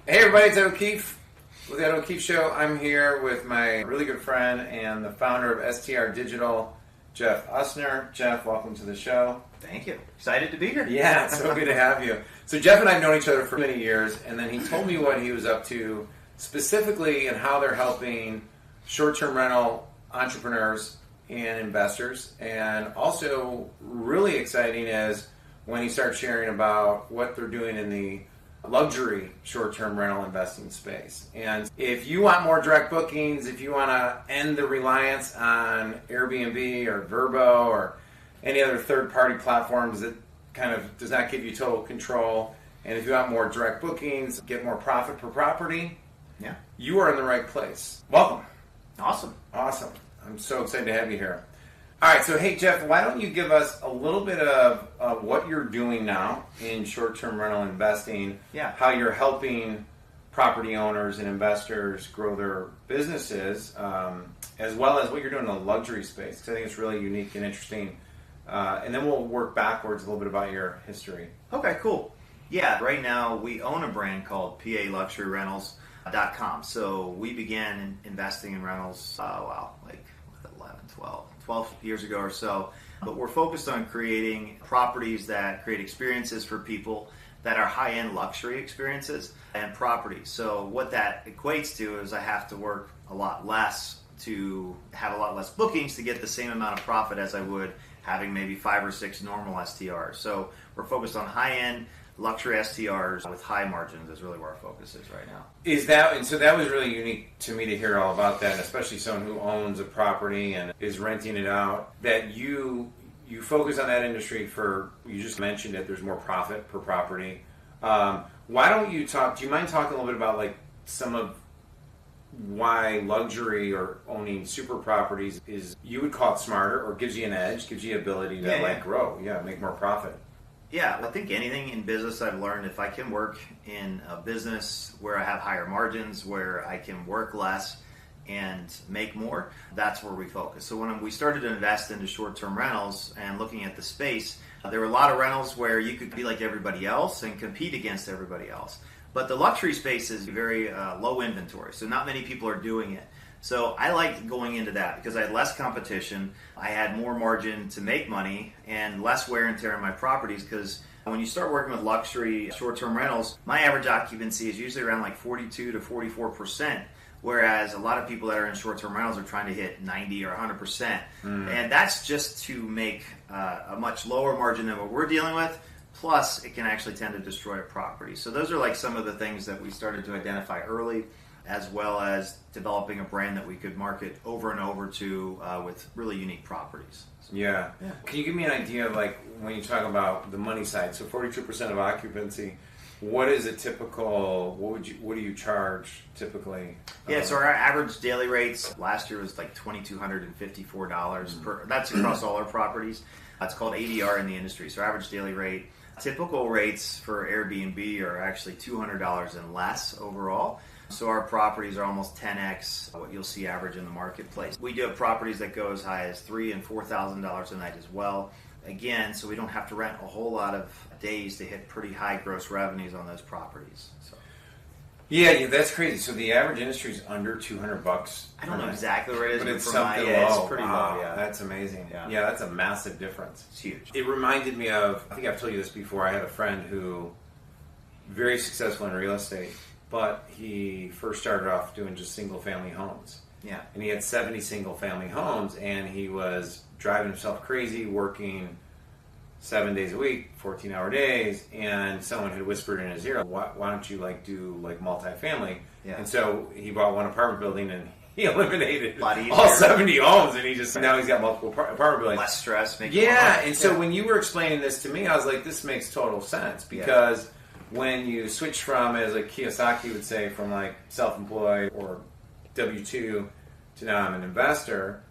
Hey everybody, it's Ed O'Keefe with the Ed O'Keefe Show. I'm here with my really good friend and the founder of STR Digital, Jeff Usner. Jeff, welcome to the show. Thank you. Excited to be here. Yeah, it's so good to have you. So Jeff and I have known each other for many years, and then he told me what he was up to specifically and how they're helping short-term rental entrepreneurs and investors. And also really exciting is when he starts sharing about what they're doing in the luxury short-term rental investing space. And if you want more direct bookings, if you want to end the reliance on Airbnb or Vrbo or any other third-party platforms that kind of does not give you total control, and if you want more direct bookings, get more profit per property, you are in the right place. Welcome. Awesome. I'm so excited to have you here. All right, so hey Jeff, why don't you give us a little bit of what you're doing now in short-term rental investing, how you're helping property owners and investors grow their businesses, as well as what you're doing in the luxury space, because I think it's really unique and interesting. And then we'll work backwards a little bit about your history. Okay, cool. Yeah, right now we own a brand called PLuxuryRentals.com. So we began investing in rentals, 12 years ago or so. But we're focused on creating properties that create experiences for people that are high-end luxury experiences and properties. So what that equates to is I have to work a lot less to have a lot less bookings to get the same amount of profit as I would having maybe 5 or 6 normal STRs. So we're focused on high-end luxury STRs with high margins is really where our focus is right now. So that was really unique to me to hear all about that, and especially someone who owns a property and is renting it out, that you focus on that industry for, you just mentioned it, there's more profit per property. Why don't you do you mind talking a little bit about like some of why luxury or owning super properties is, you would call it smarter or gives you an edge, gives you ability to grow, make more profit? Yeah, I think anything in business I've learned, if I can work in a business where I have higher margins, where I can work less and make more, that's where we focus. So when we started to invest into short-term rentals and looking at the space, there were a lot of rentals where you could be like everybody else and compete against everybody else. But the luxury space is very low inventory, so not many people are doing it. So I liked going into that because I had less competition, I had more margin to make money, and less wear and tear on my properties, because when you start working with luxury short-term rentals, my average occupancy is usually around like 42 to 44%, whereas a lot of people that are in short-term rentals are trying to hit 90 or 100%. And that's just to make a much lower margin than what we're dealing with, plus it can actually tend to destroy a property. So those are like some of the things that we started to identify early, as well as developing a brand that we could market over and over to with really unique properties. So, yeah. Can you give me an idea of like when you talk about the money side? So 42% of occupancy. What is a typical? What do you charge typically? Yeah. So our average daily rates last year was like $2,254 per. That's across all our properties. It's called ADR in the industry. So average daily rate. Typical rates for Airbnb are actually $200 and less overall. So our properties are almost 10x what you'll see average in the marketplace. We do have properties that go as high as $3,000 and $4,000 a night as well. Again, so we don't have to rent a whole lot of days to hit pretty high gross revenues on those properties. So. Yeah, that's crazy. So the average industry is under $200. I don't know exactly where it is, but it's for something low. It's pretty low. Yeah, that's amazing. Yeah, that's a massive difference. It's huge. It reminded me of, I think I've told you this before, I had a friend who very successful in real estate, but he first started off doing just single-family homes. Yeah. And he had 70 single-family homes, and he was driving himself crazy, working 7 days a week, 14-hour days, and someone had whispered in his ear, why don't you do multifamily? Yeah. And so he bought one apartment building, and he eliminated all 70 homes, and now he's got multiple apartment buildings. Less stress. And so when you were explaining this to me, I was like, this makes total sense, because when you switch from, as like Kiyosaki would say, from like self-employed or W-2 to now I'm an investor,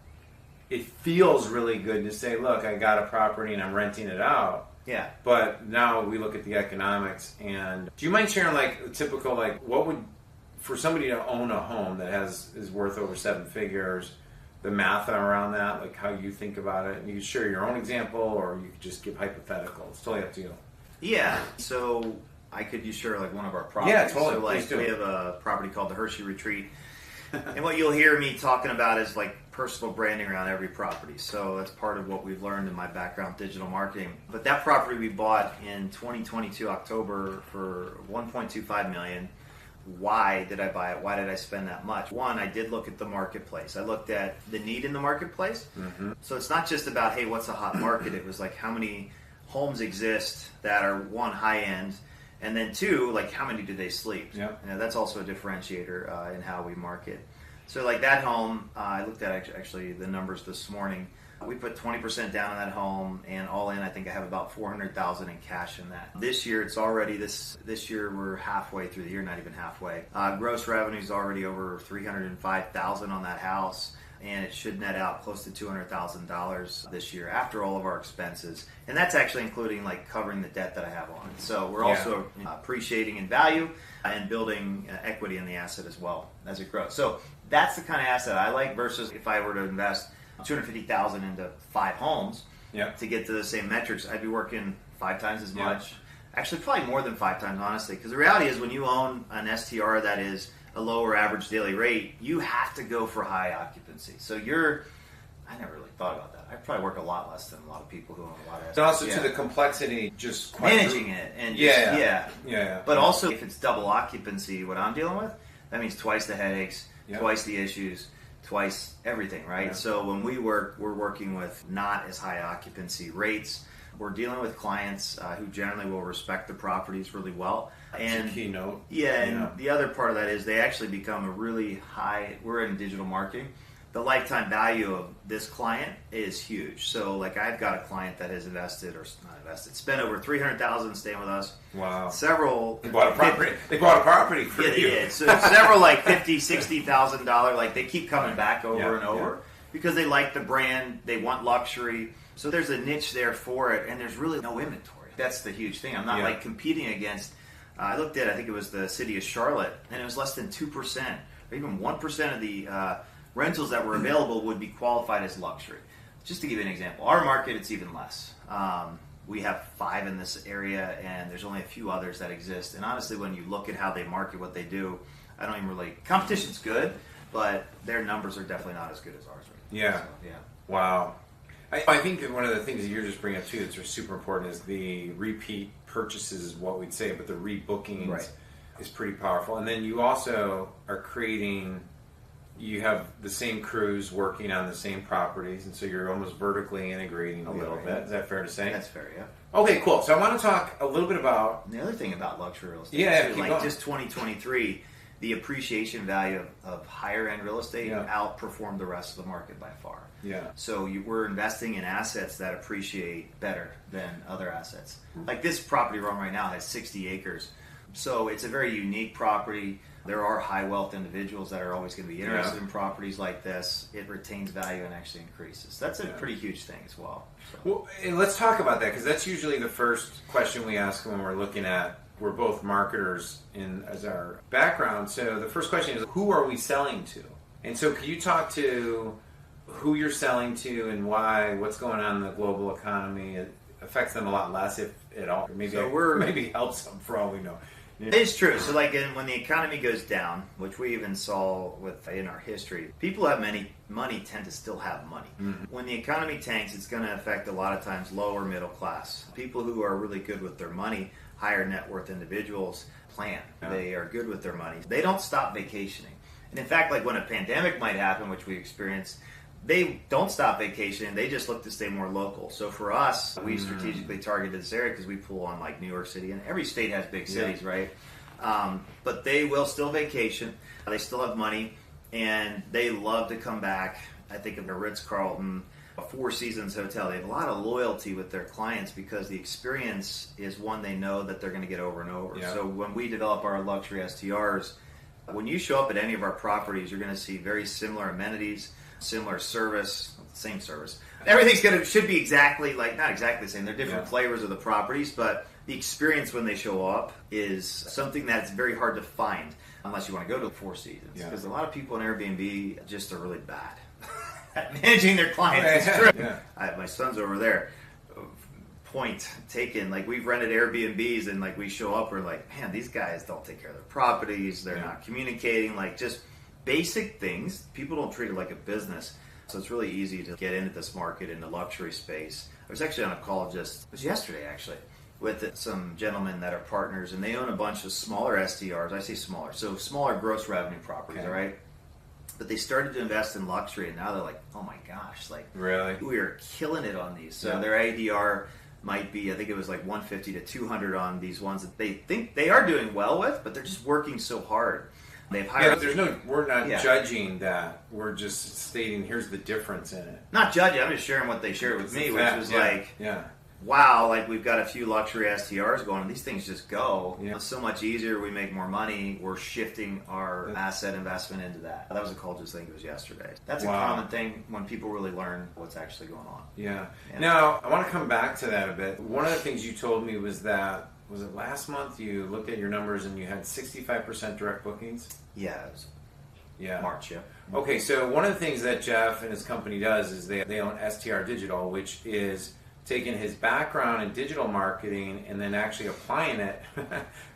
it feels really good to say, look, I got a property and I'm renting it out. Yeah. But now we look at the economics, and do you mind sharing like a typical, like what would, for somebody to own a home that is worth over 7 figures, the math around that, like how you think about it? And you can share your own example, or you could just give hypotheticals. It's totally up to you. Yeah. So I could use share like one of our properties. Yeah, totally. So like Please do. we have a property called the Hershey Retreat. And what you'll hear me talking about is like personal branding around every property. So that's part of what we've learned in my background, digital marketing. But that property we bought in 2022 October for $1.25 million. Why did I buy it? Why did I spend that much? One, I did look at the marketplace. I looked at the need in the marketplace. Mm-hmm. So it's not just about, hey, what's a hot market? It was like how many homes exist that are, one, high end, and then two, like how many do they sleep? Yeah. And that's also a differentiator in how we market. So like that home, I looked at actually the numbers this morning. We put 20% down on that home, and all in, I think I have about $400,000 in cash in that. This year, it's already this year we're halfway through the year, not even halfway. Gross revenue is already over $305,000 on that house, and it should net out close to $200,000 this year after all of our expenses, and that's actually including like covering the debt that I have on it. So we're also appreciating in value and building equity in the asset as well as it grows. So that's the kind of asset I like versus if I were to invest $250,000 into 5 homes to get to the same metrics. I'd be working 5 times as much. Actually, probably more than 5 times, honestly. Because the reality is, when you own an STR that is a lower average daily rate, you have to go for high occupancy. So I never really thought about that. I probably work a lot less than a lot of people who own a lot of STRs. And also to the complexity, just managing it and But also, if it's double occupancy, what I'm dealing with, that means twice the headaches, twice the issues, twice everything, right? Yeah. So when we work, we're working with not as high occupancy rates. We're dealing with clients who generally will respect the properties really well. That's a keynote. And the other part of that is they actually become a really high, we're in digital marketing. The lifetime value of this client is huge. So like I've got a client that has spent over $300,000 staying with us. Wow. Several. They bought a property for you. They did. So several like $50,000, $60,000. Like they keep coming back over and over because they like the brand. They want luxury. So there's a niche there for it, and there's really no inventory. That's the huge thing. I'm not like competing against. I looked at, I think it was the city of Charlotte, and it was less than 2% or even 1% of the rentals that were available would be qualified as luxury. Just to give you an example, our market, it's even less. We have 5 in this area, and there's only a few others that exist. And honestly, when you look at how they market what they do, I don't even really. Competition's good, but their numbers are definitely not as good as ours. Right now. So, Wow. I think that one of the things that you're just bringing up too that's super important is the repeat purchases is what we'd say, but the rebookings is pretty powerful. And then you also are creating. You have the same crews working on the same properties, and so you're almost vertically integrating a little bit. Is that fair to say? That's fair, yeah. Okay, cool. So I want to talk a little bit about... The other thing about luxury real estate, keep like going. just 2023, the appreciation value of higher-end real estate outperformed the rest of the market by far. Yeah. So we're investing in assets that appreciate better than other assets. Like this property we're on right now has 60 acres. So it's a very unique property. There are high wealth individuals that are always going to be interested in properties like this. It retains value and actually increases. That's a pretty huge thing as well. So. Well, and let's talk about that because that's usually the first question we ask when we're looking at. We're both marketers as our background. So the first question is, who are we selling to? And so can you talk to who you're selling to and why? What's going on in the global economy? It affects them a lot less, if at all. Or maybe helps them for all we know. It is true. So like when the economy goes down, which we even saw in our history, people who have money tend to still have money. Mm-hmm. When the economy tanks, it's going to affect a lot of times lower middle class. People who are really good with their money, higher net worth individuals, plan. Yeah. They are good with their money. They don't stop vacationing. And in fact, like when a pandemic might happen, which we experienced, they don't stop vacationing. They just look to stay more local. So for us, we strategically targeted this area because we pull on like New York City, and every state has big cities, right? But they will still vacation. They still have money, and they love to come back. I think of the Ritz-Carlton, a Four Seasons hotel. They have a lot of loyalty with their clients because the experience is one they know that they're going to get over and over. Yeah. So when we develop our luxury STRs, when you show up at any of our properties, you're going to see very similar amenities, similar service, same service. Everything's should be not exactly the same. They're different flavors of the properties, but the experience when they show up is something that's very hard to find unless you want to go to the Four Seasons. Because a lot of people in Airbnb just are really bad at managing their clients. It's true. My son's over there. point taken. Like we've rented Airbnbs and like we show up, we're like, man, these guys don't take care of their properties. They're not communicating. Like just basic things. People don't treat it like a business. So it's really easy to get into this market in the luxury space. I was actually on a call it was yesterday actually, with some gentlemen that are partners, and they own a bunch of smaller STRs. I say smaller, so smaller gross revenue properties, all right? But they started to invest in luxury, and now they're like, oh my gosh, like really, we are killing it on these. So their ADR might be, I think it was like 150 to 200 on these ones that they think they are doing well with, but they're just working so hard. They've hired. We're not judging that. We're just stating here's the difference in it. Not judging. I'm just sharing what they shared with me, which was wow, like we've got a few luxury STRs going, and these things just go. Yeah. It's so much easier. We make more money. We're shifting our asset investment into that. That was a call just, I think it was yesterday. That's a common thing when people really learn what's actually going on. Yeah. Now, I want to come back to that a bit. One of the things you told me was that, was it last month you looked at your numbers and you had 65% direct bookings? Yeah, it was March, yeah. Okay, so one of the things that Jeff and his company does is they own STR Digital, which is taking his background in digital marketing and then actually applying it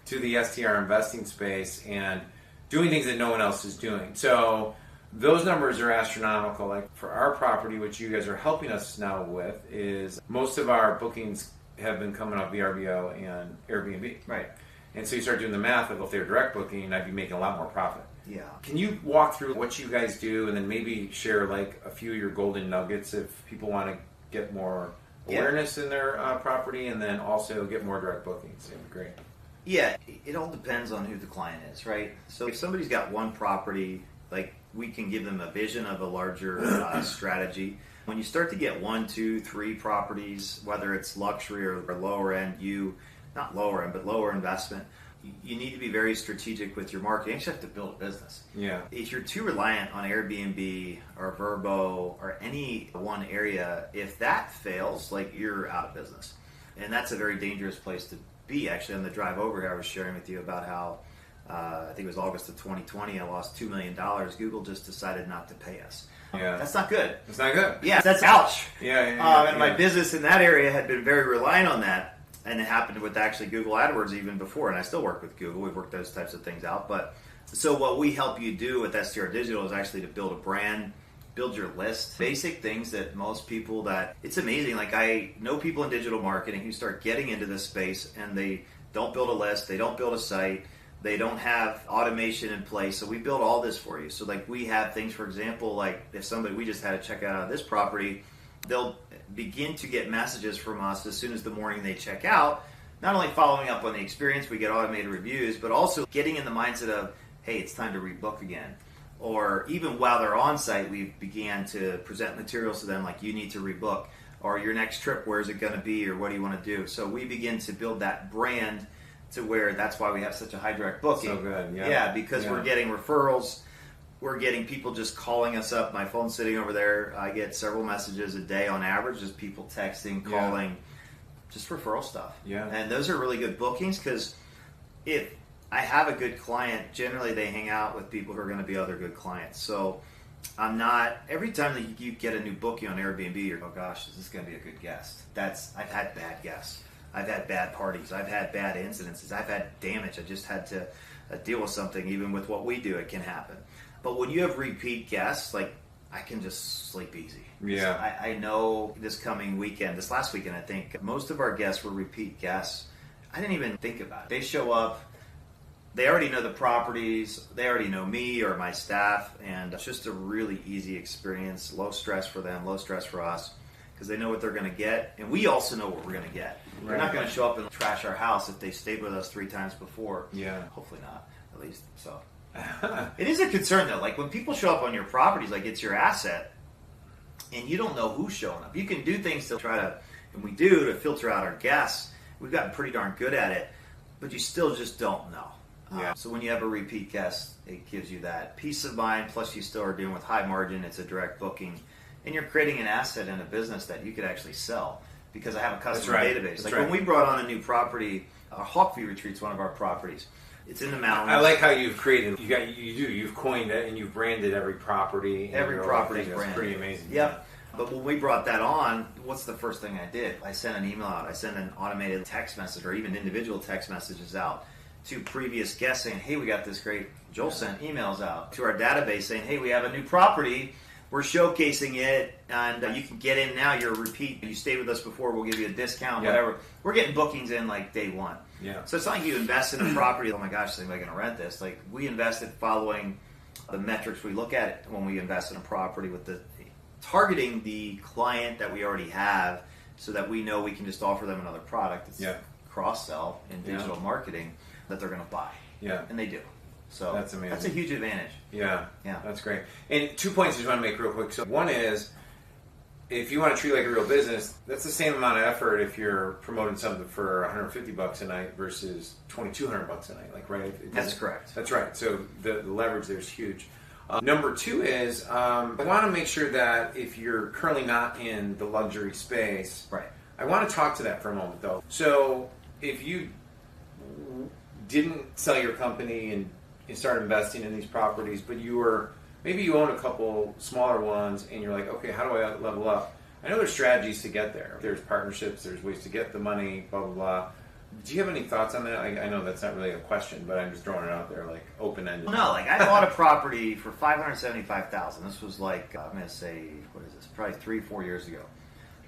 to the STR investing space and doing things that no one else is doing. So those numbers are astronomical. Like for our property, which you guys are helping us now with, is most of our bookings have been coming off VRBO and Airbnb. Right. And so you start doing the math of if they're direct booking, I'd be making a lot more profit. Yeah. Can you walk through what you guys do and then maybe share like a few of your golden nuggets if people want to get more awareness in their property and then also get more direct bookings? It'd be great. Yeah, it all depends on who the client is, right? So if somebody's got one property, like we can give them a vision of a larger strategy. When you start to get 1, 2, 3 properties, whether it's luxury or lower end, not lower end, but lower investment, you need to be very strategic with your marketing. You actually have to build a business. Yeah. If you're too reliant on Airbnb or Vrbo or any one area, if that fails, like you're out of business. And that's a very dangerous place to be. Actually, on the drive over here, I was sharing with you about how I think it was August of 2020, I lost $2 million. Google just decided not to pay us. Yeah. That's not good. It's not good. Yeah, that's ouch. And my business in that area had been very reliant on that. And it happened with actually Google AdWords even before, and I still work with Google. We've worked those types of things out. But so what we help you do with STR Digital is actually to build a brand, build your list, basic things that most people it's amazing. Like I know people in digital marketing who start getting into this space and they don't build a list, they don't build a site, they don't have automation in place. So we build all this for you. So like we have things, for example, like if we just had a check out of this property, they'll begin to get messages from us as soon as the morning they check out, not only following up on the experience, we get automated reviews, but also getting in the mindset of, hey, it's time to rebook again. Or even while they're on site, we began to present materials to them like you need to rebook, or your next trip, where is it going to be, or what do you want to do? So we begin to build that brand to where that's why we have such a high direct booking. So good, yeah, because we're getting referrals. We're getting people just calling us up. My phone's sitting over there. I get several messages a day on average, just people texting, calling, just referral stuff. Yeah. And those are really good bookings because if I have a good client, generally they hang out with people who are going to be other good clients. So every time that you get a new booking on Airbnb, you're, oh gosh, is this going to be a good guest? I've had bad guests. I've had bad parties. I've had bad incidences. I've had damage. I just had to deal with something. Even with what we do, it can happen. But when you have repeat guests, like I can just sleep easy. Yeah. I know this last weekend, I think, most of our guests were repeat guests. I didn't even think about it. They show up, they already know the properties, they already know me or my staff, and it's just a really easy experience, low stress for them, low stress for us, because they know what they're going to get, and we also know what we're going to get. Right. They're not going to show up and trash our house if they stayed with us 3 times before. Yeah. Hopefully not, at least, so... It is a concern though, like when people show up on your properties, like it's your asset and you don't know who's showing up. You can do things to try to, and we do, to filter out our guests. We've gotten pretty darn good at it, but you still just don't know. Yeah. So when you have a repeat guest, it gives you that peace of mind, plus you still are dealing with high margin, it's a direct booking, and you're creating an asset in a business that you could actually sell because I have a customer database. Like when we brought on a new property, Hawkview Retreat's one of our properties. It's in the mountains. I like how you've created. You've coined it and you've branded every property. Every property is branded. That's pretty amazing. Yep. But when we brought that on, what's the first thing I did? I sent an email out. I sent an automated text message or even individual text messages out to previous guests saying, hey, we got this great. Joel sent emails out to our database saying, hey, we have a new property. We're showcasing it, and you can get in now. You're a repeat. You stayed with us before. We'll give you a discount, whatever. We're getting bookings in like day one. Yeah. So it's not like you invest in a property. Oh my gosh, am I going to rent this? Like we invested following the metrics we look at when we invest in a property with the targeting the client that we already have, so that we know we can just offer them another product. It's cross sell in digital marketing that they're going to buy. Yeah, and they do. So that's amazing. That's a huge advantage. Yeah, yeah, that's great. And 2 points I just want to make real quick. So one is, if you want to treat it like a real business, that's the same amount of effort if you're promoting something for $150 a night versus $2,200 a night. Like, right? That's correct. That's right. So the leverage there is huge. Number two is, I want to make sure that if you're currently not in the luxury space, right? I want to talk to that for a moment, though. So if you didn't sell your company and start investing in these properties, but maybe you own a couple smaller ones and you're like, okay, how do I level up? I know there's strategies to get there. There's partnerships, there's ways to get the money, blah, blah, blah. Do you have any thoughts on that? I know that's not really a question, but I'm just throwing it out there, like open-ended. No, like I bought a property for $575,000. This was like, I'm going to say, what is this? Probably 3-4 years ago.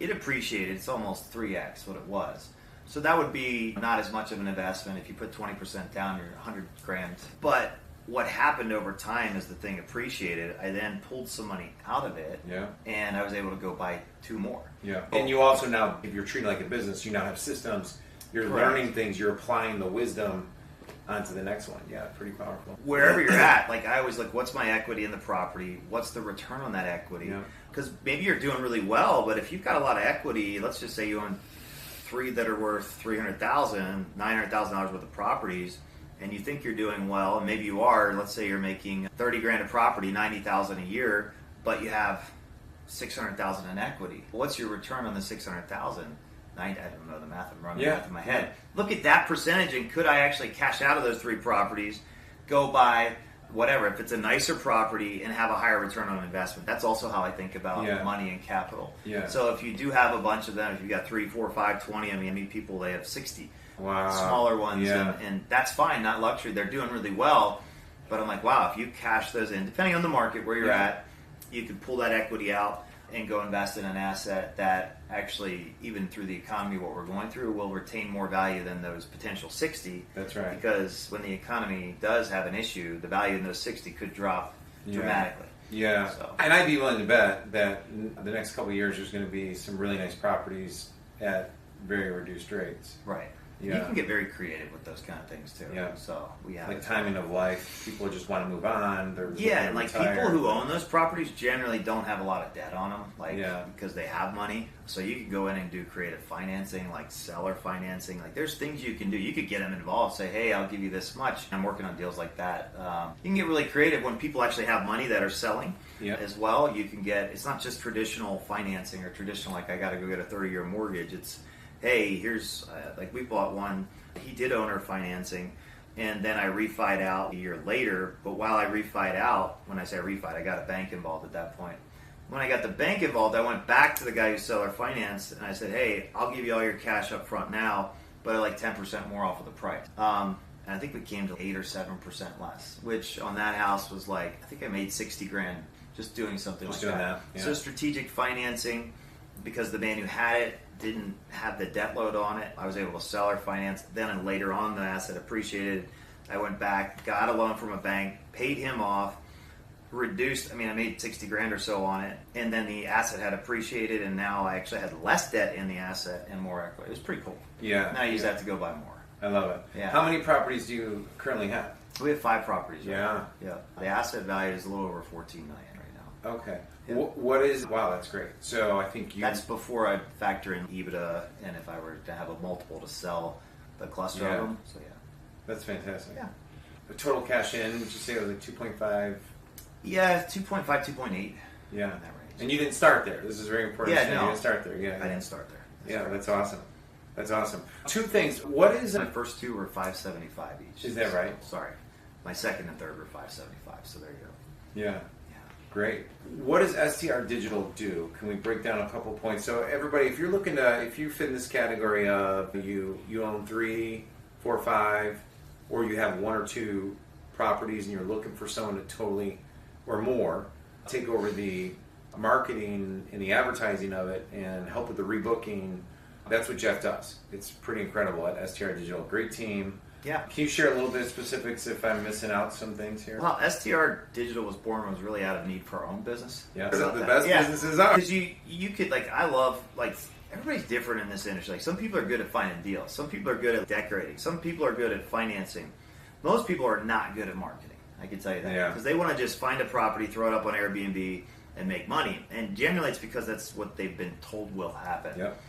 It appreciated. It's almost 3x what it was. So that would be not as much of an investment. If you put 20% down, you're $100,000. But what happened over time is the thing appreciated. I then pulled some money out of it, and I was able to go buy 2 more. Yeah, and you also now, if you're treating it like a business, you now have systems. You're learning things. You're applying the wisdom onto the next one. Yeah, pretty powerful. Wherever you're at, like I always look, what's my equity in the property? What's the return on that equity? Because maybe you're doing really well, but if you've got a lot of equity, let's just say you own 3 that are worth $300,000, $900,000 worth of properties, and you think you're doing well, and maybe you are. Let's say you're making $30,000 a property, $90,000 a year, but you have $600,000 in equity. What's your return on the $600,000? I don't know the math. I'm running math in my head. Look at that percentage, and could I actually cash out of those 3 properties, go buy whatever, if it's a nicer property, and have a higher return on investment? That's also how I think about money and capital. So if you do have a bunch of them, if you've got 3, 4, 5, 20, I meet people, they have 60 smaller ones, and that's fine, not luxury. They're doing really well, but I'm like, wow, if you cash those in, depending on the market where you're at, you can pull that equity out and go invest in an asset that actually, even through the economy, what we're going through, will retain more value than those potential 60. That's right. Because when the economy does have an issue, the value in those 60 could drop dramatically. Yeah. So. And I'd be willing to bet that the next couple of years there's going to be some really nice properties at very reduced rates. Right. You can get very creative with those kind of things too. Yeah. So we have like timing of life. People just want to move on. They're and like retire. People who own those properties generally don't have a lot of debt on them, because they have money. So you can go in and do creative financing, like seller financing. Like there's things you can do. You could get them involved. Say, hey, I'll give you this much. I'm working on deals like that. You can get really creative when people actually have money that are selling as well. You can get. It's not just traditional financing or traditional like I got to go get a 30-year mortgage. It's hey, here's, like we bought one, he did owner financing, and then I refied out a year later, but while I refied out, when I say refied, I got a bank involved at that point. When I got the bank involved, I went back to the guy who seller financed, and I said, hey, I'll give you all your cash up front now, but I like 10% more off of the price. And I think we came to 8 or 7% less, which on that house was like, I think I made $60,000 just doing something like that. So strategic financing, because the man who had it didn't have the debt load on it, I was able to sell or finance. Then later on, the asset appreciated. I went back, got a loan from a bank, paid him off, reduced. I made $60,000 or so on it, and then the asset had appreciated, and now I actually had less debt in the asset and more equity. It was pretty cool. Yeah. Now I use that to go buy more. I love it. Yeah. How many properties do you currently have? We have 5 properties. Yeah. Yeah. The asset value is a little over $14 million right now. Okay. Yeah. What is? Wow, that's great. So I think that's before I factor in EBITDA, and if I were to have a multiple to sell the cluster of them. So that's fantastic. Yeah. The total cash in, would you say it was like 2.5? Yeah, 2.5, 2.8. Yeah. In that range. And you didn't start there. This is very important. Yeah, no. You didn't start there. Yeah. I didn't start there. That's awesome. That's awesome. 2 things. What is my first 2 were $575 each. Is that right? Sorry, my second and third were $575. So there you go. Yeah. Great. What does STR Digital do? Can we break down a couple points? So everybody, if you're looking to, if you fit in this category of you own 3, 4, 5, or you have 1 or 2 properties and you're looking for someone to totally, or more, take over the marketing and the advertising of it and help with the rebooking, that's what Jeff does. It's pretty incredible at STR Digital. Great team. Yeah. Can you share a little bit of specifics if I'm missing out some things here? Well, STR Digital was born when it was really out of need for our own business. Yeah, the best businesses are. Because you could, like, I love, like, everybody's different in this industry. Like, some people are good at finding deals. Some people are good at decorating. Some people are good at financing. Most people are not good at marketing. I can tell you that. Because they want to just find a property, throw it up on Airbnb, and make money. And generally it's because that's what they've been told will happen. Yep.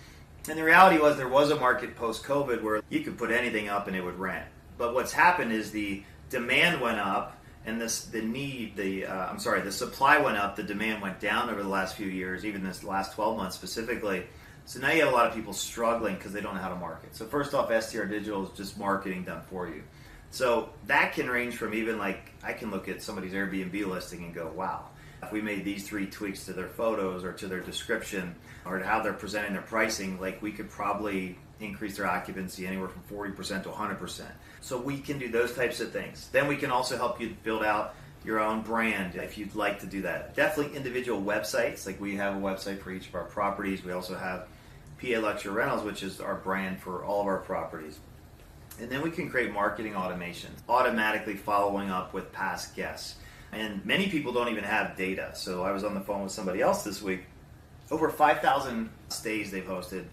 And the reality was there was a market post-COVID where you could put anything up and it would rent. But what's happened is the demand went up and the supply went up, the demand went down over the last few years, even this last 12 months specifically. So now you have a lot of people struggling because they don't know how to market. So first off, STR Digital is just marketing done for you. So that can range from even, like, I can look at somebody's Airbnb listing and go, wow, if we made these 3 tweaks to their photos or to their description or to how they're presenting their pricing, like, we could probably increase their occupancy anywhere from 40% to 100%. So we can do those types of things. Then we can also help you build out your own brand if you'd like to do that. Definitely individual websites. Like, we have a website for each of our properties. We also have PA Luxury Rentals, which is our brand for all of our properties. And then we can create marketing automations, automatically following up with past guests. And many people don't even have data. So I was on the phone with somebody else this week. Over 5,000 stays they've hosted.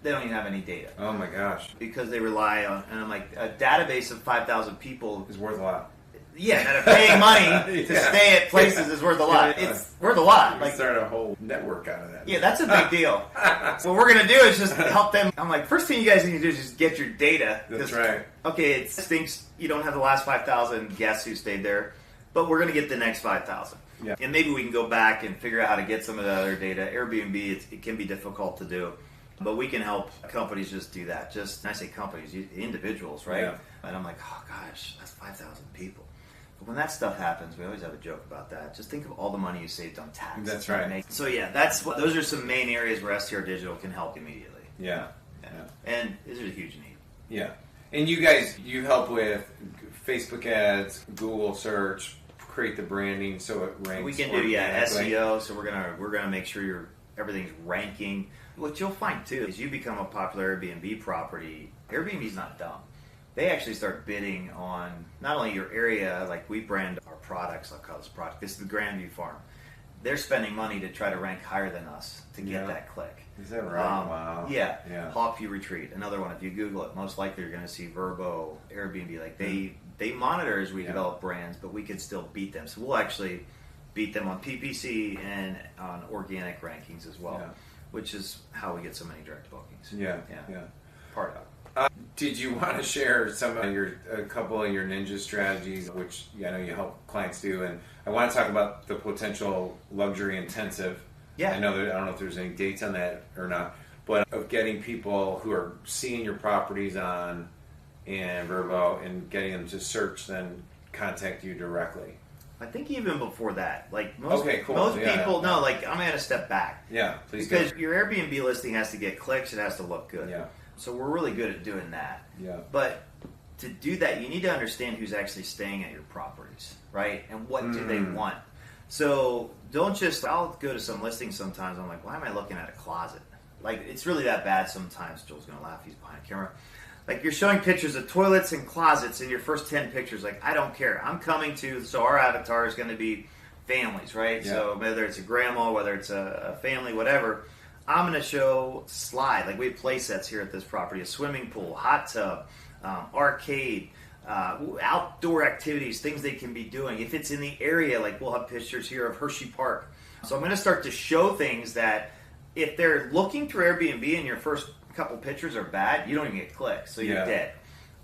They don't even have any data. Oh my gosh. Because they rely on, and I'm like, a database of 5,000 people is worth a lot. Yeah, that are paying money to stay at places is worth a lot. It's worth a lot. Like, start a whole network out of that. Yeah, that's a big deal. So what we're going to do is just help them. I'm like, first thing you guys need to do is just get your data. That's right. Okay, it stinks you don't have the last 5,000 guests who stayed there, but we're going to get the next 5,000. Yeah. And maybe we can go back and figure out how to get some of the other data. Airbnb, it can be difficult to do. But we can help companies just do that. Just, and I say companies, individuals, right? Yeah. And I'm like, oh gosh, that's 5,000 people. But when that stuff happens, we always have a joke about that. Just think of all the money you saved on tax. That's right. So yeah, those are some main areas where STR Digital can help immediately. Yeah. And this is a huge need. Yeah. And you guys, you help with Facebook ads, Google search, create the branding so it ranks. We can do SEO. So we're gonna make sure everything's ranking. What you'll find too is you become a popular Airbnb property. Airbnb's not dumb. They actually start bidding on not only your area, like we brand our products, I'll call this product. This is the Grandview Farm. They're spending money to try to rank higher than us to get that click. Is that right? Wow. Yeah. Hawkview Retreat, another one. If you Google it, most likely you're going to see Vrbo, Airbnb. Like they monitor as we develop brands, but we can still beat them. So we'll actually beat them on PPC and on organic rankings as well, which is how we get so many direct bookings. Yeah. Part of it. Did you want to share a couple of your ninja strategies, which I know you help clients do? And I want to talk about the potential luxury intensive. Yeah. I don't know if there's any dates on that or not, but of getting people who are seeing your properties on and Vrbo and getting them to search, then contact you directly. I think even before that, like most people, like I'm going to step back. Yeah, please. Because your Airbnb listing has to get clicks, it has to look good. Yeah. So we're really good at doing that. Yeah. But to do that, you need to understand who's actually staying at your properties, right? And what do they want? So don't just, I'll go to some listings sometimes, I'm like, why am I looking at a closet? Like, it's really that bad sometimes. Joel's going to laugh, he's behind the camera. Like, you're showing pictures of toilets and closets in your first 10 pictures. Like, I don't care. I'm coming to, so our avatar is going to be families, right? Yeah. So whether it's a grandma, whether it's a family, whatever, I'm going to show slide. Like, we have play sets here at this property, a swimming pool, hot tub, arcade, outdoor activities, things they can be doing. If it's in the area, like we'll have pictures here of Hershey Park. So I'm going to start to show things that if they're looking through Airbnb and your first couple pictures are bad, you don't even get clicks, so you're dead.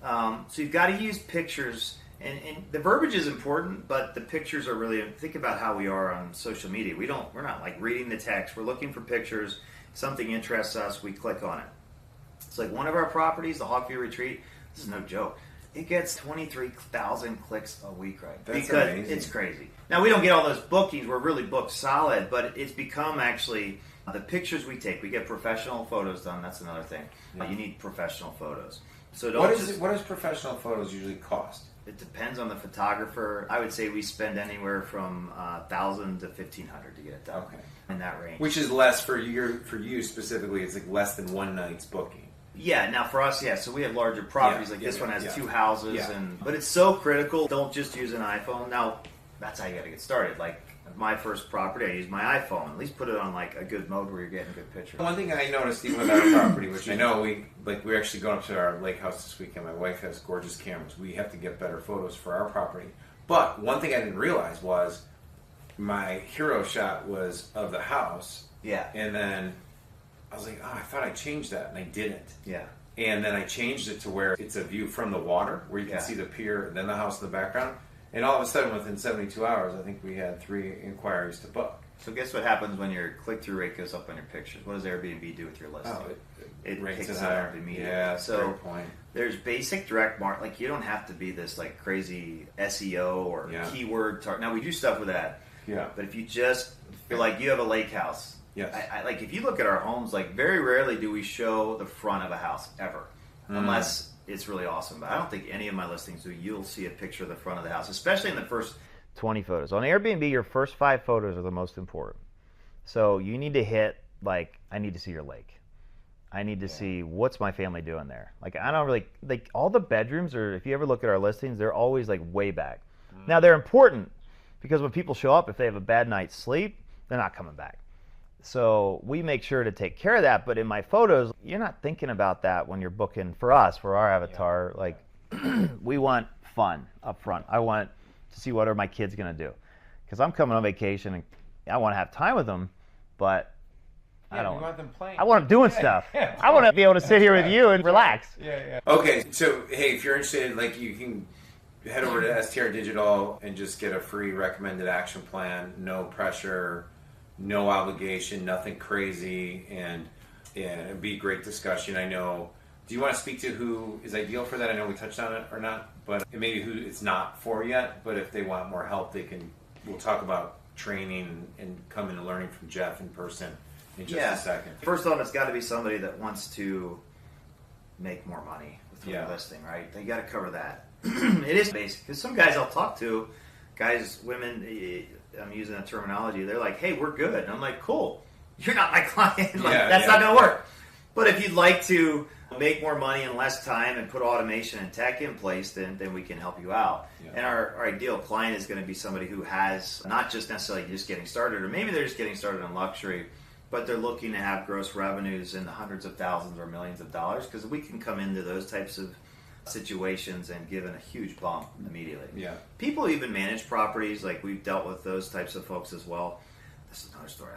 So you've got to use pictures, and the verbiage is important, but the pictures are really, think about how we are on social media. We're not like reading the text, we're looking for pictures, something interests us, we click on it. It's like one of our properties, the Hawkview Retreat, this is no joke. It gets 23,000 clicks a week, right? That's because amazing. it's crazy. Now, we don't get all those bookings. We're really booked solid, but it's become actually the pictures we take. We get professional photos done. That's another thing. Yeah. You need professional photos. So don't What does professional photos usually cost? It depends on the photographer. I would say we spend anywhere from $1,000 to $1,500 to get it done. Okay. In that range. Which is less for you specifically. It's like less than one night's booking. Yeah, now for us, so we have larger properties. This one has 2 houses, but it's so critical. Don't just use an iPhone. Now, that's how you got to get started. Like my first property, I used my iPhone. At least put it on like a good mode where you're getting good pictures. One thing I noticed even with our property, which I know we're actually going up to our lake house this weekend. My wife has gorgeous cameras. We have to get better photos for our property. But one thing I didn't realize was my hero shot was of the house. Yeah. And then I was like, I thought I changed that, and I didn't. Yeah. And then I changed it to where it's a view from the water, where you can see the pier, and then the house in the background. And all of a sudden, within 72 hours, I think we had 3 inquiries to book. So guess what happens when your click-through rate goes up on your pictures? What does Airbnb do with your listing? Oh, it rates kicks it it higher. up immediately. Yeah, that's a so great point. There's basic direct market. Like you don't have to be this like crazy SEO or keyword target. Now we do stuff with that. Yeah. But if you just feel like you have a lake house. Yes. I like if you look at our homes, like very rarely do we show the front of a house ever, unless it's really awesome. But I don't think any of my listings do. You'll see a picture of the front of the house, especially in the first 20 photos. On Airbnb, your first 5 photos are the most important. So you need to hit like, I need to see your lake. I need to see what's my family doing there. Like I don't really like all the bedrooms, or if you ever look at our listings, they're always like way back. Now they're important because when people show up, if they have a bad night's sleep, they're not coming back. So we make sure to take care of that. But in my photos, you're not thinking about that when you're booking for us, for our avatar. Like we want fun up front. I want to see what are my kids going to do. Because I'm coming on vacation and I want to have time with them, but I don't want them playing. I want them doing stuff. I want to be able to sit here with you and relax. Okay, so hey, if you're interested, like you can head over to STR Digital and just get a free recommended action plan. No pressure, no obligation, nothing crazy, and it'd be a great discussion. I know. Do you want to speak to who is ideal for that? I know we touched on it or not, but maybe who it's not for yet. But if they want more help, they can. We'll talk about training and coming and learning from Jeff in person in just a second. First off, it's got to be somebody that wants to make more money with their listing, right? They got to cover that. It is basic because some guys I'll talk to, women. I'm using that terminology. They're like, "Hey, we're good." And I'm like, "Cool, you're not my client. That's not gonna work." But if you'd like to make more money in less time and put automation and tech in place, then we can help you out. Yeah. And our ideal client is going to be somebody who has not just necessarily just getting started, or maybe they're just getting started in luxury, but they're looking to have gross revenues in the hundreds of thousands or millions of dollars, because we can come into those types of situations and give it a huge bump immediately. Yeah. People even manage properties, like we've dealt with those types of folks as well. This is another story.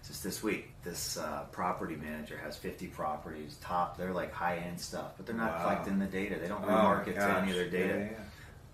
Just this week, this property manager has 50 properties, they're like high-end stuff, but they're not collecting the data. They don't remarket to any of their data.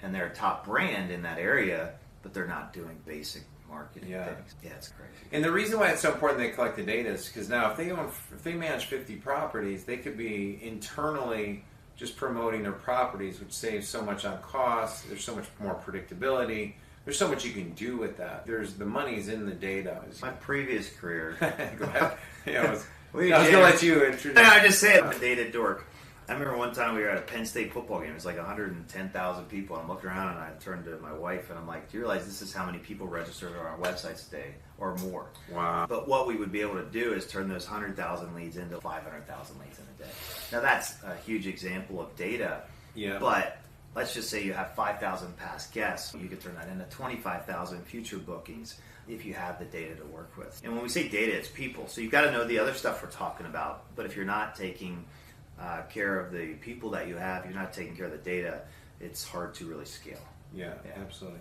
And they're a top brand in that area, but they're not doing basic marketing things. Yeah, it's crazy. And the reason why it's so important they collect the data is because now if they manage 50 properties, they could be internally just promoting their properties, which saves so much on costs. There's so much more predictability. There's so much you can do with that. The money's in the data. My previous career. Go ahead. I was going to let you introduce. I just say I'm a data dork. I remember one time we were at a Penn State football game. It was like 110,000 people. I'm looking around and I turned to my wife and I'm like, "Do you realize this is how many people registered on our websites today or more?" Wow. But what we would be able to do is turn those 100,000 leads into 500,000 leads in a day. Now that's a huge example of data. Yeah. But let's just say you have 5,000 past guests. You could turn that into 25,000 future bookings if you have the data to work with. And when we say data, it's people. So you've got to know the other stuff we're talking about. But if you're not taking care of the people that you have, you're not taking care of the data, it's hard to really scale. Yeah, absolutely.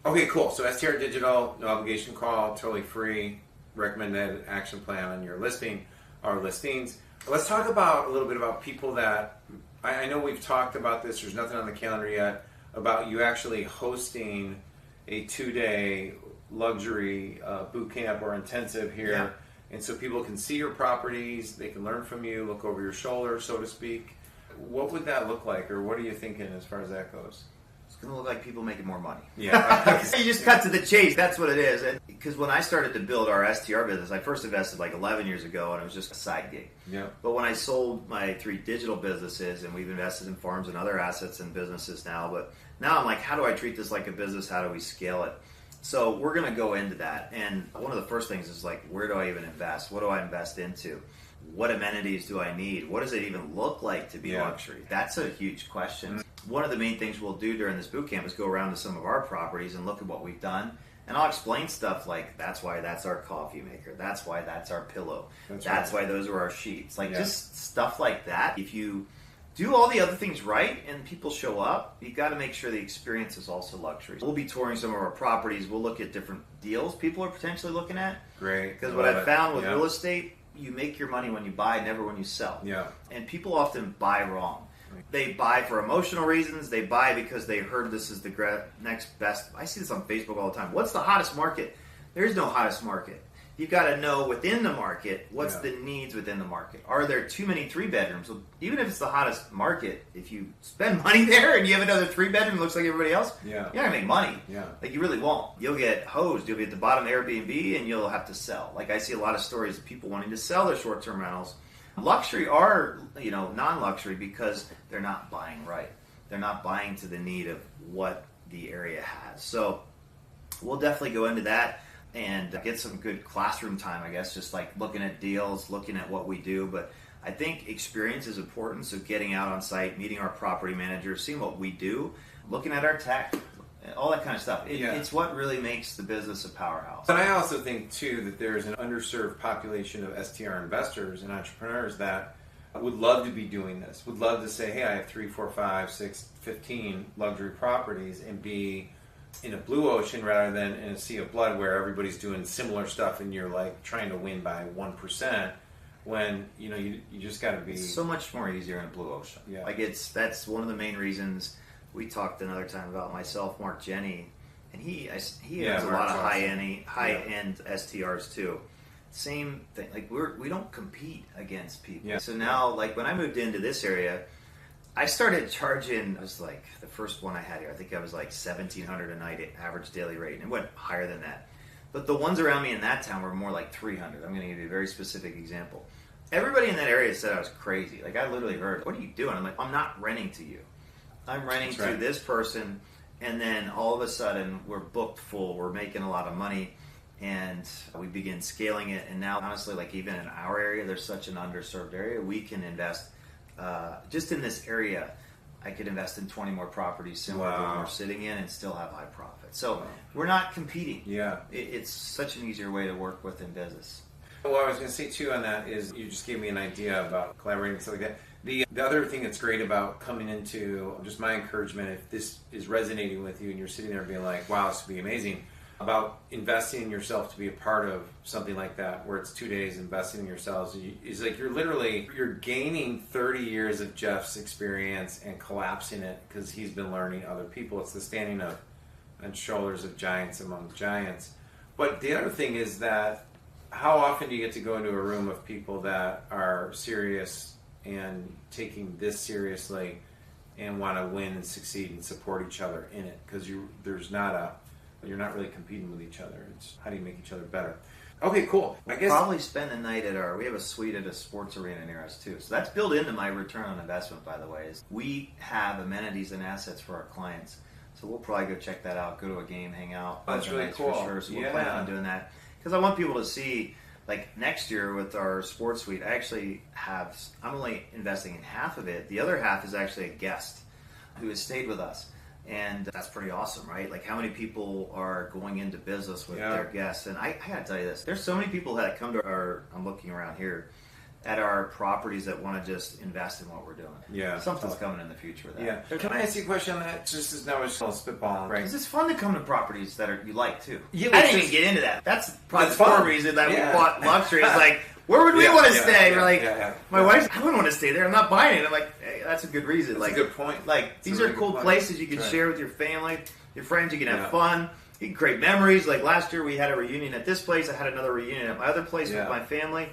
Okay, cool. So STR Digital, no obligation call, totally free, recommended action plan on your listing, our listings. Let's talk about a little bit about people that, I know we've talked about this, there's nothing on the calendar yet, about you actually hosting a 2-day luxury bootcamp or intensive here. Yeah. And so people can see your properties, they can learn from you, look over your shoulder, so to speak. what would that look like, or what are you thinking as far as that goes? It's going to look like people making more money. Yeah. You just cut to the chase. That's what it is. Because when I started to build our STR business, I first invested like 11 years ago, and it was just a side gig. Yeah. But when I sold my 3 digital businesses, and we've invested in farms and other assets and businesses now, but now I'm like, how do I treat this like a business? How do we scale it? So we're going to go into that. And one of the first things is like, where do I even invest? What do I invest into? What amenities do I need? What does it even look like to be luxury? That's a huge question. One of the main things we'll do during this bootcamp is go around to some of our properties and look at what we've done. And I'll explain stuff like, that's why that's our coffee maker. That's why that's our pillow. That's why those are our sheets. Like just stuff like that. If you do all the other things right and people show up, you've got to make sure the experience is also luxury. We'll be touring some of our properties. We'll look at different deals people are potentially looking at. Great. Because what I've found with real estate, you make your money when you buy, never when you sell. Yeah. And people often buy wrong. They buy for emotional reasons. They buy because they heard this is the next best. I see this on Facebook all the time. What's the hottest market? There is no hottest market. You've got to know within the market, what's the needs within the market. Are there too many 3-bedrooms? Well, even if it's the hottest market, if you spend money there and you have another 3-bedroom that looks like everybody else, you're not going to make money. Yeah. Like you really won't. You'll get hosed. You'll be at the bottom of Airbnb and you'll have to sell. Like I see a lot of stories of people wanting to sell their short-term rentals. Luxury are, non-luxury because they're not buying right. They're not buying to the need of what the area has. So we'll definitely go into that and get some good classroom time, I guess, just like looking at deals, looking at what we do. But I think experience is important. So getting out on site, meeting our property managers, seeing what we do, looking at our tech, all that kind of stuff. It's what really makes the business a powerhouse. But I also think, too, that there's an underserved population of STR investors and entrepreneurs that would love to be doing this, would love to say, hey, I have 3, 4, 5, 6, 15 luxury properties and be in a blue ocean rather than in a sea of blood where everybody's doing similar stuff and you're like trying to win by 1% when, you just got to be... It's so much more easier in a blue ocean. Yeah. Like that's one of the main reasons. We talked another time about myself, Mark Jenny, and he has a lot of high-end STRs too. Same thing. Like we don't compete against people. Yeah. So now, like when I moved into this area, I started charging. I was like the first one I had here. I think I was like $1,700 a night average daily rate, and it went higher than that. But the ones around me in that town were more like $300. I'm going to give you a very specific example. Everybody in that area said I was crazy. Like I literally heard, "What are you doing?" I'm like, "I'm not renting to you. I'm renting to this person," and then all of a sudden we're booked full, we're making a lot of money, and we begin scaling it. And now, honestly, like even in our area, there's such an underserved area, we can invest just in this area. I could invest in 20 more properties similar to the one we're sitting in and still have high profit. So we're not competing. Yeah, it's such an easier way to work with in business. Well, what I was going to say too on that is you just gave me an idea about collaborating and stuff like that. The other thing that's great about coming into, just my encouragement, if this is resonating with you and you're sitting there being like, wow, this would be amazing, about investing in yourself to be a part of something like that, where it's 2 days investing in yourselves, is like you're gaining 30 years of Jeff's experience and collapsing it because he's been learning other people. It's the standing on shoulders of giants among giants. But the other thing is that how often do you get to go into a room of people that are serious and taking this seriously and want to win and succeed and support each other in it? Because you're not really competing with each other. It's how do you make each other better? Okay, cool. I guess probably spend the night at we have a suite at a sports arena near us too. So that's built into my return on investment, by the way, is we have amenities and assets for our clients. So we'll probably go check that out, go to a game, hang out. That's really cool. For sure. So we'll plan on doing that. Because I want people to see, like next year with our sports suite, I'm only investing in half of it. The other half is actually a guest who has stayed with us. And that's pretty awesome, right? Like how many people are going into business with their guests? And I gotta tell you this, there's so many people that come to I'm looking around here, at our properties that want to just invest in what we're doing. Yeah. Something's coming in the future with that. Yeah. Can I ask you a question on that? Just as now it's spitballing, right? Because it's fun to come to proproperties that you like too. Yeah, I didn't even get into that. That's probably the core reason that we bought luxury. It's like, where would we want to stay? We're like, my wife's, I wouldn't want to stay there. I'm not buying it. I'm like, hey, that's a good reason. That's like, a good point. Like, these are cool places you can share with your family, your friends. You can have fun. You can create memories. Like last year we had a reunion at this place. I had another reunion at my other place with my family.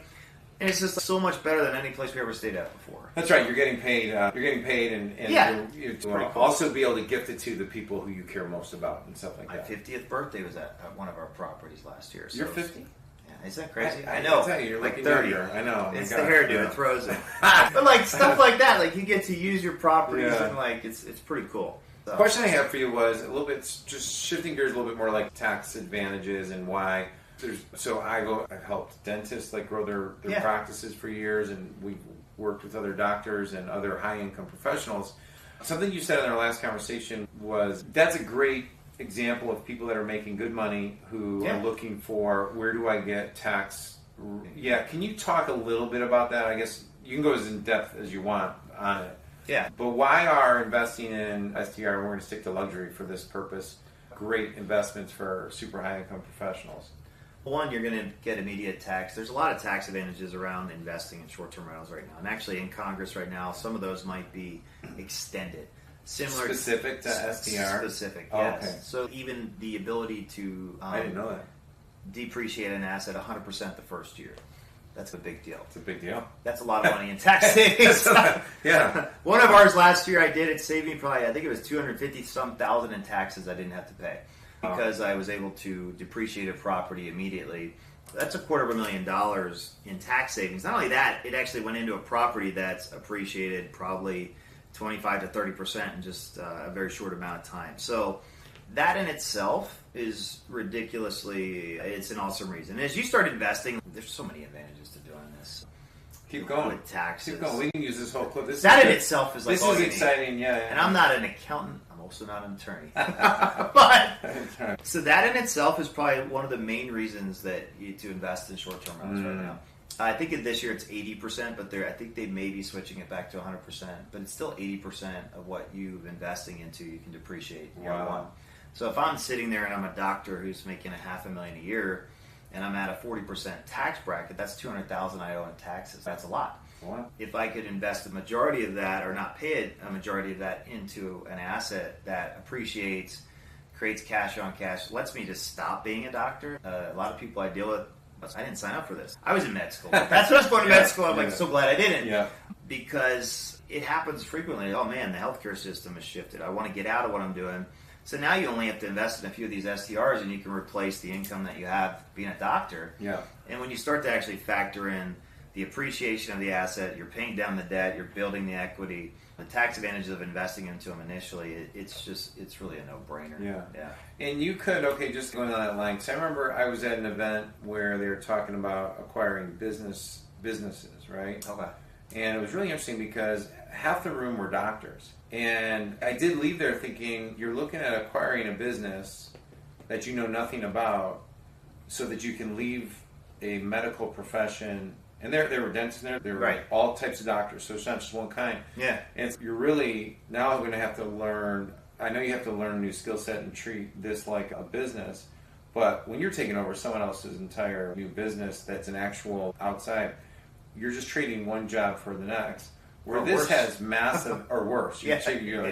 And it's just so much better than any place we ever stayed at before. That's right. You're getting paid. And Yeah. you're Cool. also be able to gift it to the people who you care most about and stuff like My that. 50th birthday was at one of our properties last year. So You're 50? Yeah, isn't that crazy? I know. tell you, you're like looking 30. younger. I know. It's My the gosh, hairdo. yeah. It throws it. But like stuff like that, like you get to use your properties Yeah. and like it's pretty cool. So. The question I have for you was a little bit, just shifting gears a little bit more, like tax advantages and why. I've helped dentists like grow their practices for years, and we've worked with other doctors and other high income professionals. Something you said in our last conversation was that's a great example of people that are making good money who are looking for where do I get tax. Yeah, can you talk a little bit about that? I guess you can go as in depth as you want on it. Yeah. But why are investing in STR, and we're going to stick to luxury for this purpose, great investments for super high income professionals? One, you're going to get immediate tax. There's a lot of tax advantages around investing in short-term rentals right now. And actually in Congress right now, some of those might be extended. Specific to STR? Specific, oh, yes. Okay. So even the ability to I didn't know that. depreciate an asset 100% the first year. That's a big deal. It's a big deal. That's a lot of money in tax savings. Yeah. One of ours last year I did, it saved me probably, I think it was $250,000 in taxes I didn't have to pay because I was able to depreciate a property immediately. That's $250,000 in tax savings. Not only that, it actually went into a property that's appreciated probably 25 to 30% in just a very short amount of time. So that in itself is ridiculously, it's an awesome reason. As you start investing, there's so many advantages to doing this. Keep going. With taxes. Keep going. We can use this whole clip. That in itself is like this is exciting, yeah. And I'm not an accountant. I'm also not an attorney. But so that in itself is probably one of the main reasons that you to invest in short-term rentals right now. I think this year it's 80%, but I think they may be switching it back to 100%. But it's still 80% of what you've investing into you can depreciate year one. So if I'm sitting there and I'm a doctor who's making $500,000 a year, and I'm at a 40% tax bracket, that's $200,000 I owe in taxes. That's a lot. Wow. If I could invest a majority of that, or not pay a majority of that into an asset that appreciates, creates cash on cash, lets me just stop being a doctor. A lot of people I deal with, I didn't sign up for this. I was in med school. That's what I was going to med school. I'm like so glad I didn't. Yeah. Because it happens frequently. Oh man, the healthcare system has shifted. I want to get out of what I'm doing. So now you only have to invest in a few of these STRs and you can replace the income that you have being a doctor. Yeah. And when you start to actually factor in the appreciation of the asset, you're paying down the debt, you're building the equity, the tax advantages of investing into them initially, it's really a no-brainer. Yeah. And you could, just going on that line, because I remember I was at an event where they were talking about acquiring businesses, right? Okay. And it was really interesting because half the room were doctors. And I did leave there thinking, you're looking at acquiring a business that you know nothing about so that you can leave a medical profession. And there were dentists in there. There were all types of doctors, so it's not just one kind. Yeah. And you're really now going to have to learn. I know you have to learn a new skill set and treat this like a business. But when you're taking over someone else's entire new business that's an actual outside, you're just trading one job for the next. Where this worse. has massive, or worse. It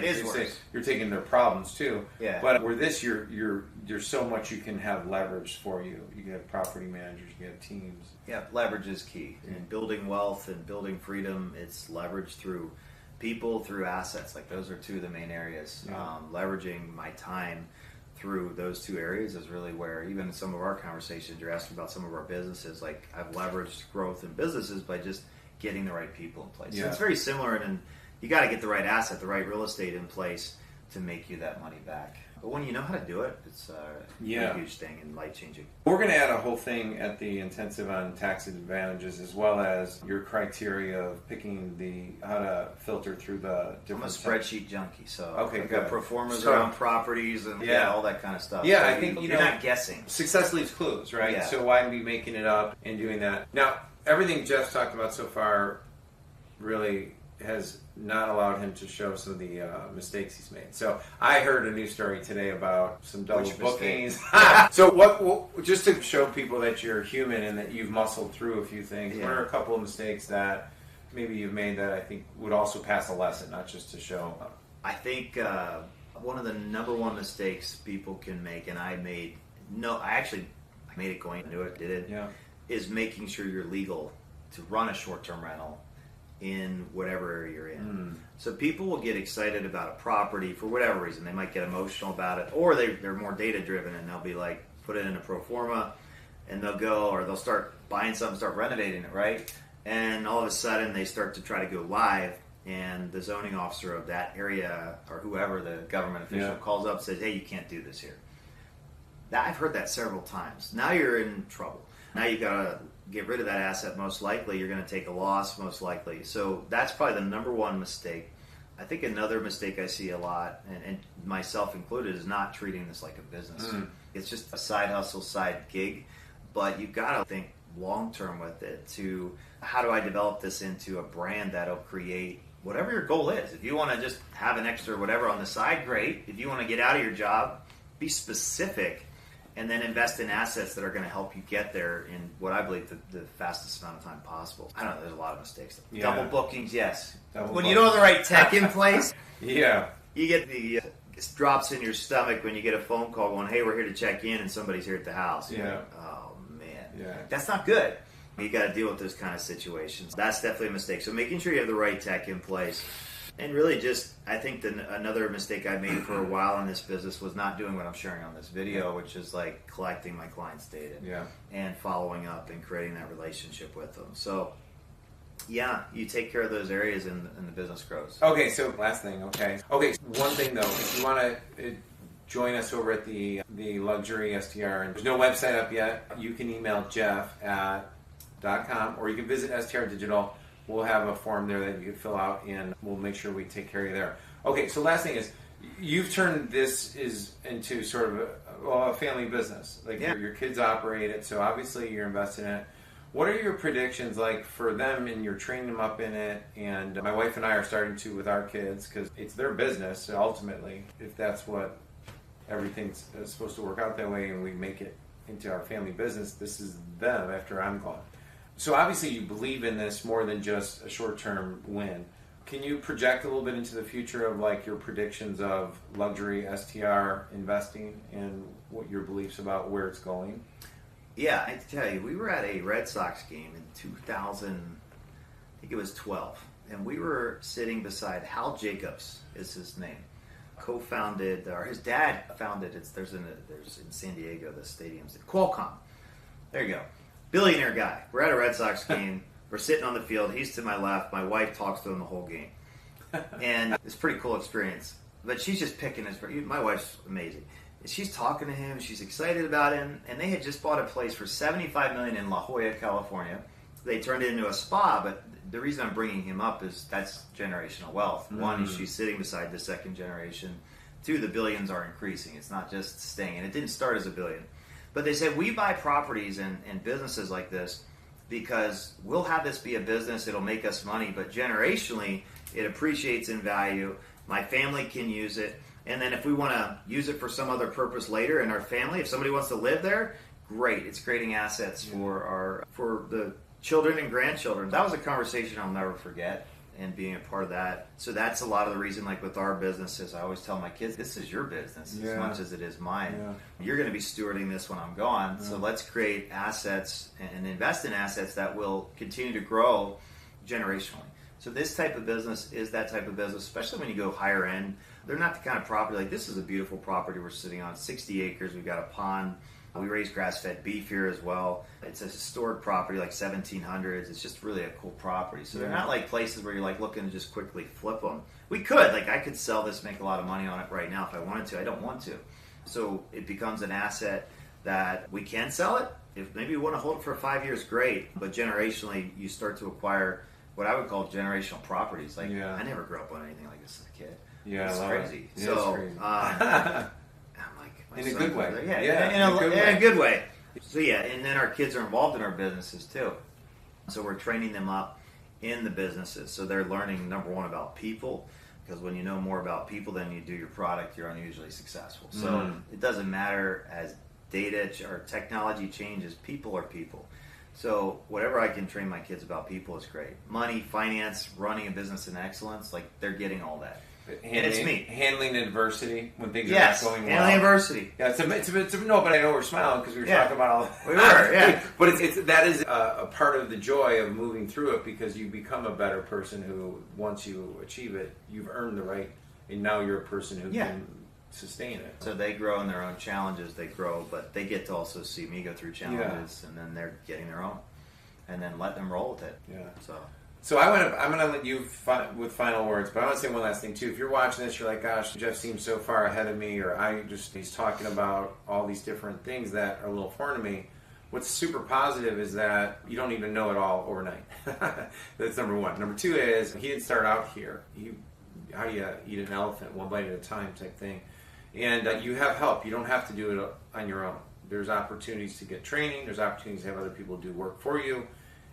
is worse. You're taking their problems too. Yeah. But where this, there's so much you can have leverage for you. You can have property managers, you can have teams. Yeah, leverage is key. In building wealth and building freedom, it's leverage through people, through assets. Like those are two of the main areas. Yeah. Leveraging my time through those two areas is really where, even in some of our conversations, you're asking about some of our businesses. Like I've leveraged growth in businesses by just getting the right people in place. Yeah. So it's very similar, and you got to get the right asset, the right real estate in place to make you that money back. But when you know how to do it, it's a huge thing and life-changing. We're going to add a whole thing at the intensive on tax advantages, as well as your criteria of picking how to filter through the different. I'm a spreadsheet junkie, so I've good. got performers around properties and all that kind of stuff. Yeah, so I think you're not guessing. Success leaves clues, right? Yeah. So why be making it up and doing that? Now, everything Jeff's talked about so far really has not allowed him to show some of the mistakes he's made. So I heard a news story today about some double bookings. So what? Just to show people that you're human and that you've muscled through a few things. What are a couple of mistakes that maybe you've made that I think would also pass a lesson, not just to show? I think one of the number one mistakes people can make, and I made it going into it, is making sure you're legal to run a short-term rental in whatever area you're in. So people will get excited about a property for whatever reason. They might get emotional about it, or they're more data-driven, and they'll be like, put it in a pro forma, and they'll go, or they'll start buying something, start renovating it, right? And all of a sudden they start to try to go live, and the zoning officer of that area, or whoever the government official calls up and says, hey, you can't do this here. I've heard that several times. Now you're in trouble. Now you've got to get rid of that asset. Most likely you're going to take a loss, most likely. So that's probably the number one mistake. I think another mistake I see a lot, and myself included, is not treating this like a business. It's just a side hustle, side gig, but you've got to think long term with it to how do I develop this into a brand that'll create whatever your goal is. If you want to just have an extra whatever on the side, great. If you want to get out of your job, be specific, and then invest in assets that are going to help you get there in what I believe the fastest amount of time possible. I don't know, there's a lot of mistakes. Double bookings, yes. When you don't have the right tech in place, you get the drops in your stomach when you get a phone call going, hey, we're here to check in, and somebody's here at the house. Like, oh, man. That's not good. You got to deal with those kind of situations. That's definitely a mistake. So making sure you have the right tech in place. And really just, I think another mistake I made for a while in this business was not doing what I'm sharing on this video, which is like collecting my clients' data and following up and creating that relationship with them. So, you take care of those areas and the business grows. Okay, so last thing, okay, one thing though, if you want to join us over at the Luxury STR, and there's no website up yet, you can email Jeff at .com, or you can visit STR Digital. We'll have a form there that you can fill out, and we'll make sure we take care of you there. Okay, so last thing is, you've turned this into sort of a family business. Like your kids operate it, so obviously you're invested in it. What are your predictions like for them, and you're training them up in it? And my wife and I are starting to with our kids, because it's their business ultimately. If that's what everything's supposed to work out that way, and we make it into our family business, this is them after I'm gone. So obviously you believe in this more than just a short-term win. Can you project a little bit into the future of like your predictions of Luxury STR Investing and what your beliefs about where it's going? Yeah, I tell you, we were at a Red Sox game in 2000, I think it was 12, and we were sitting beside Hal Jacobs, is his name. Co-founded, or his dad founded, there's in San Diego, the stadium's Qualcomm. There you go. Billionaire guy. We're at a Red Sox game. We're sitting on the field. He's to my left. My wife talks to him the whole game. And it's a pretty cool experience. But she's just picking his brain. My wife's amazing. And she's talking to him. She's excited about him. And they had just bought a place for $75 million in La Jolla, California. They turned it into a spa. But the reason I'm bringing him up is that's generational wealth. One, is she's sitting beside the second generation. Two, the billions are increasing. It's not just staying. And it didn't start as a billion. But they said, we buy properties and businesses like this because we'll have this be a business, it'll make us money, but generationally, it appreciates in value. My family can use it. And then if we want to use it for some other purpose later in our family, if somebody wants to live there, great. It's creating assets for the children and grandchildren. That was a conversation I'll never forget, and being a part of that. So that's a lot of the reason, like with our businesses, I always tell my kids, this is your business as much as it is mine. You're going to be stewarding this when I'm gone. So let's create assets and invest in assets that will continue to grow generationally. So this type of business is that type of business, especially when you go higher end. They're not the kind of property, like this is a beautiful property we're sitting on, 60 acres. We've got a pond. We raise grass-fed beef here as well. It's a historic property, like 1700s. It's just really a cool property. So they're not like places where you're like looking to just quickly flip them. We could, like I could sell this, make a lot of money on it right now if I wanted to. I don't want to. So it becomes an asset that we can sell it. If maybe you want to hold it for 5 years, great. But generationally, you start to acquire what I would call generational properties. Like I never grew up on anything like this as a kid. It's crazy. Yeah, so, it's crazy. In a good way. In a good way. So and then our kids are involved in our businesses too. So we're training them up in the businesses. So they're learning, number one, about people, because when you know more about people than you do your product, you're unusually successful. So it doesn't matter as data or technology changes, people are people. So whatever I can train my kids about people is great. Money, finance, running a business in excellence, like they're getting all that. it's me. Handling adversity when things Yes, are not going well. handling adversity. Yeah, no, but I know we're smiling because we were talking about all. We were, yeah. But that is a part of the joy of moving through it, because you become a better person who, once you achieve it, you've earned the right, and now you're a person who can sustain it. So they grow in their own challenges. They grow, but they get to also see me go through challenges, and then they're getting their own, and then let them roll with it. Yeah. So I'm going to let you with final words, but I want to say one last thing too. If you're watching this, you're like, gosh, Jeff seems so far ahead of me, or he's talking about all these different things that are a little foreign to me. What's super positive is that you don't even know it all overnight. That's number one. Number two is he didn't start out here. How do you eat an elephant one bite at a time type thing. And you have help. You don't have to do it on your own. There's opportunities to get training. There's opportunities to have other people do work for you.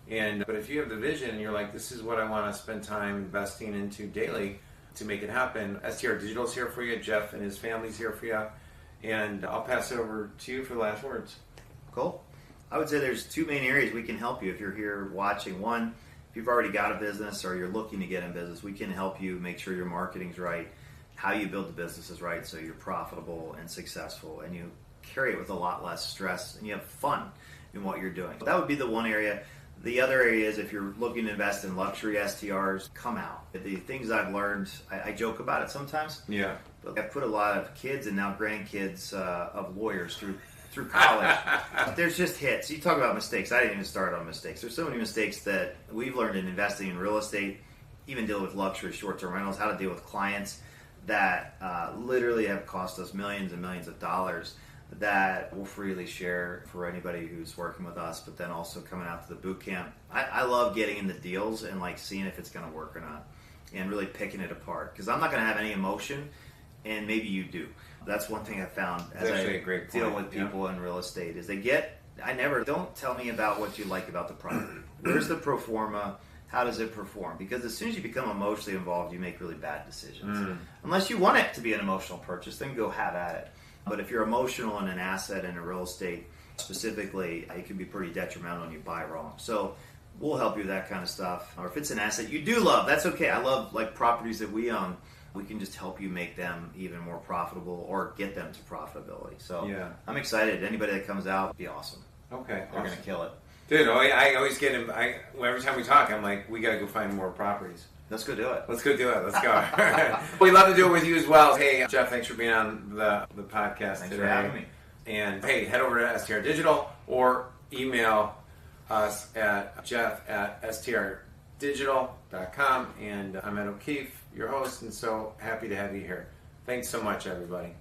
But if you have the vision and you're like, this is what I want to spend time investing into daily to make it happen, STR Digital is here for you. Jeff and his family's here for you. And I'll pass it over to you for the last words. Cool. I would say there's two main areas we can help you if you're here watching. One, if you've already got a business or you're looking to get in business, we can help you make sure your marketing's right, how you build the business is right, so you're profitable and successful, and you carry it with a lot less stress, and you have fun in what you're doing. So that would be the one area. The other area is if you're looking to invest in luxury STRs, come out. The things I've learned, I joke about it sometimes. Yeah. But I've put a lot of kids and now grandkids of lawyers through college. There's just hits. You talk about mistakes. I didn't even start on mistakes. There's so many mistakes that we've learned in investing in real estate, even dealing with luxury short-term rentals, how to deal with clients that literally have cost us millions and millions of dollars, that we'll freely share for anybody who's working with us, but then also coming out to the boot camp. I love getting into deals and like seeing if it's going to work or not, and really picking it apart, because I'm not going to have any emotion, and maybe you do. That's one thing I found as I deal with people in real estate is don't tell me about what you like about the property. Where's the pro forma? How does it perform? Because as soon as you become emotionally involved, you make really bad decisions. Unless you want it to be an emotional purchase, then go have at it. But if you're emotional in an asset in a real estate specifically, it can be pretty detrimental when you buy wrong. So we'll help you with that kind of stuff. Or if it's an asset you do love, that's okay. I love like properties that we own. We can just help you make them even more profitable or get them to profitability. So I'm excited. Anybody that comes out, be awesome. Okay. They're going to kill it. Dude, I always get him. Every time we talk, I'm like, we got to go find more properties. Let's go do it. Let's go. We love to do it with you as well. Hey, Jeff, thanks for being on the podcast Thanks today. for having me. And hey, head over to STR Digital or email us at jeff@strdigital.com. And I'm Ed O'Keefe, your host, and so happy to have you here. Thanks so much, everybody.